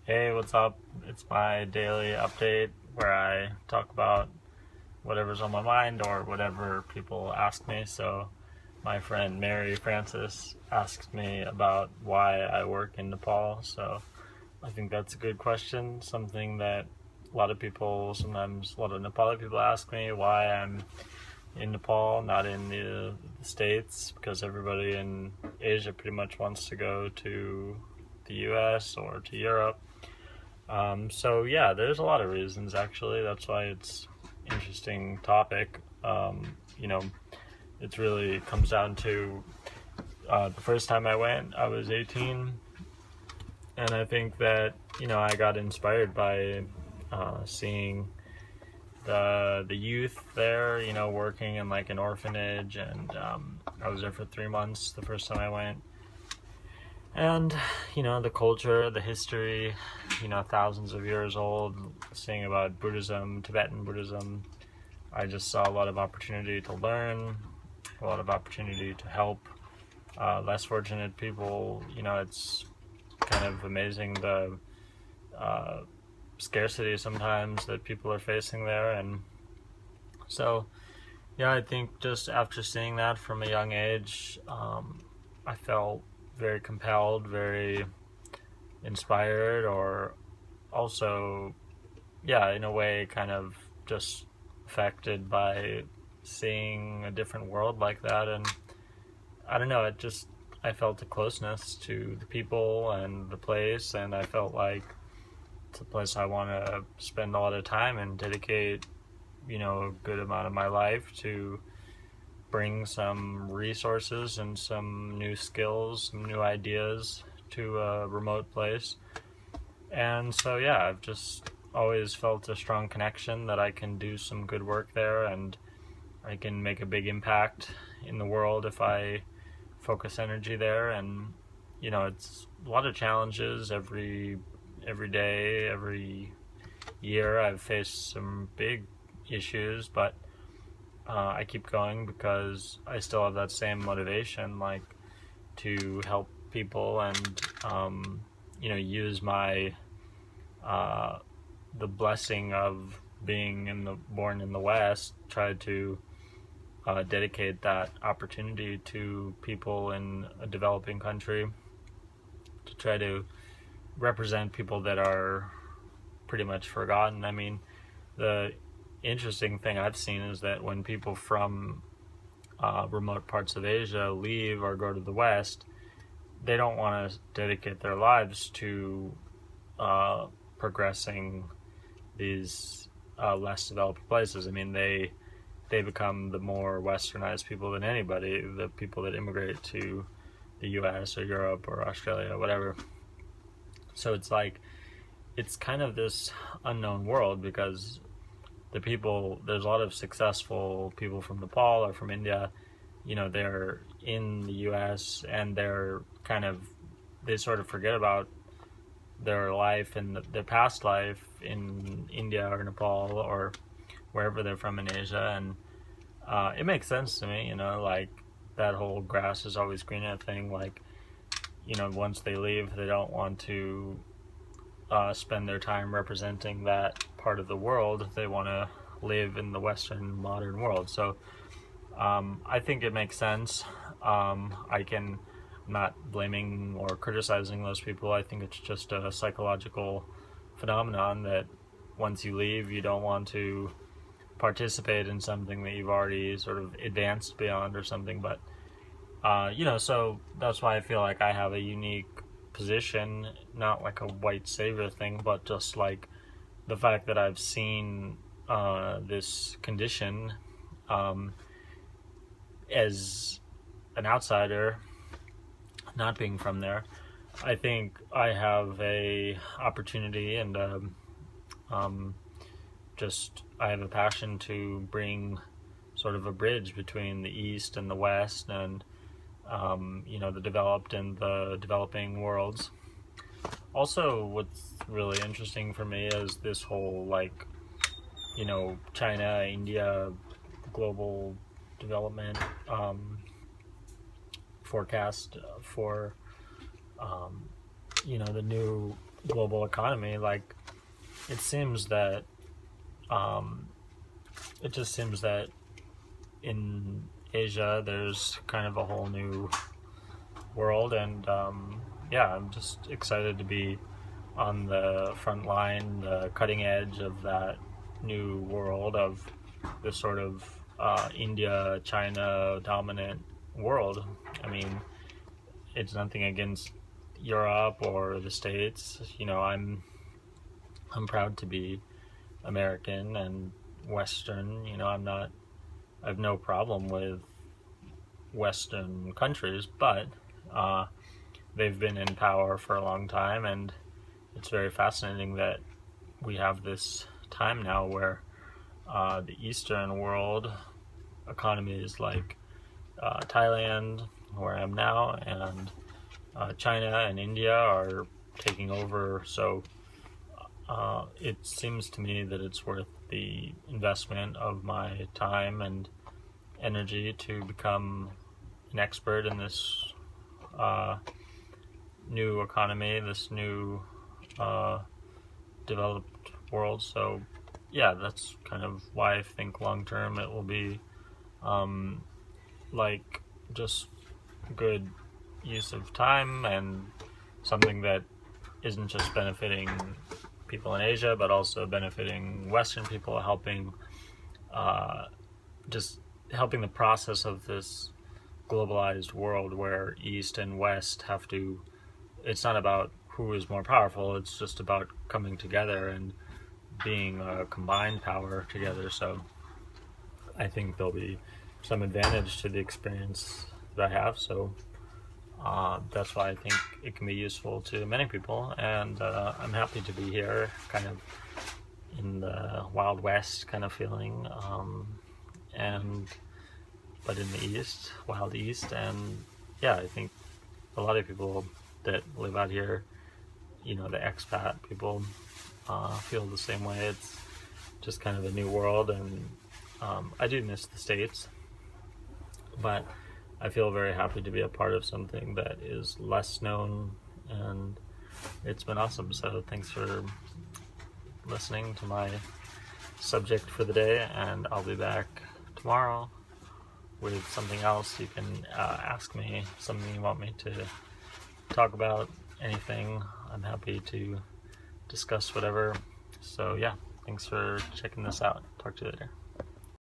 Hey, what's up? It's my daily update where I talk about whatever's on my mind or whatever people ask me. So, my friend Mary Francis asked me about why I work in Nepal. So, I think that's a good question. Something that a lot of people, sometimes a lot of Nepali people ask me why I'm in Nepal, not in the States, because everybody in Asia pretty much wants to go to the US or to Europe. So yeah, there's a lot of reasons actually. That's why it's interesting topic. You know, it really comes down to the first time I went, I was 18, and I think that I got inspired by seeing the youth there. Working in like an orphanage, and I was there for 3 months the first time I went. And, the culture, the history, thousands of years old, seeing about Buddhism, Tibetan Buddhism. I just saw a lot of opportunity to learn, a lot of opportunity to help less fortunate people. It's kind of amazing the scarcity sometimes that people are facing there. And so, yeah, I think just after seeing that from a young age, I felt very compelled, very inspired, or also, yeah, in a way, kind of just affected by seeing a different world like that. And I don't know, I felt a closeness to the people and the place, and I felt like it's a place I want to spend a lot of time and dedicate, a good amount of my life to bring some resources and some new skills, some new ideas to a remote place. And so, yeah, I've just always felt a strong connection that I can do some good work there, and I can make a big impact in the world if I focus energy there. And it's a lot of challenges every day, every year. I've faced some big issues, but I keep going because I still have that same motivation, like to help people and use my the blessing of being born in the West, try to dedicate that opportunity to people in a developing country, to try to represent people that are pretty much forgotten. I mean, the interesting thing I've seen is that when people from remote parts of Asia leave or go to the West, they don't want to dedicate their lives to progressing these less developed places. I mean, they become the more westernized people than anybody, the people that immigrate to the US or Europe or Australia or whatever. So it's like, it's kind of this unknown world because there's a lot of successful people from Nepal or from India, they're in the US, and they sort of forget about their life and their past life in India or Nepal or wherever they're from in Asia. And it makes sense to me, like that whole grass is always greener thing. Like, once they leave, they don't want to spend their time representing that part of the world. They want to live in the Western modern world. So I think it makes sense. I'm not blaming or criticizing those people. I think it's just a psychological phenomenon that once you leave, you don't want to participate in something that you've already sort of advanced beyond or something. But so that's why I feel like I have a unique position, not like a white savior thing, but just like the fact that I've seen this condition as an outsider, not being from there. I think I have a opportunity and I have a passion to bring sort of a bridge between the East and the West, and the developed and the developing worlds. Also, what's really interesting for me is this whole China, India, global development forecast for the new global economy. Like, it seems that it just seems that in Asia there's kind of a whole new world, and yeah, I'm just excited to be on the front line, the cutting edge of that new world, of this sort of India, China dominant world. I mean, it's nothing against Europe or the States. You know, I'm proud to be American and Western. You know, I have no problem with Western countries, but they've been in power for a long time, and it's very fascinating that we have this time now where the Eastern world economies like Thailand, where I am now, and China and India are taking over. So it seems to me that it's worth the investment of my time and energy to become an expert in this new economy, this new developed world. So yeah, that's kind of why I think long term it will be like just good use of time, and something that isn't just benefiting people in Asia but also benefiting Western people, helping just helping the process of this globalized world where East and West have to, it's not about who is more powerful, it's just about coming together and being a combined power together. So I think there'll be some advantage to the experience that I have. So that's why I think it can be useful to many people, and I'm happy to be here, kind of in the Wild West kind of feeling, but in the East, Wild East. And yeah, I think a lot of people that live out here, you know, the expat people, feel the same way. It's just kind of a new world, and I do miss the States, but I feel very happy to be a part of something that is less known, and it's been awesome. So thanks for listening to my subject for the day, and I'll be back tomorrow with something else. You can ask me something you want me to talk about, anything. I'm happy to discuss whatever. So yeah, thanks for checking this out. Talk to you later.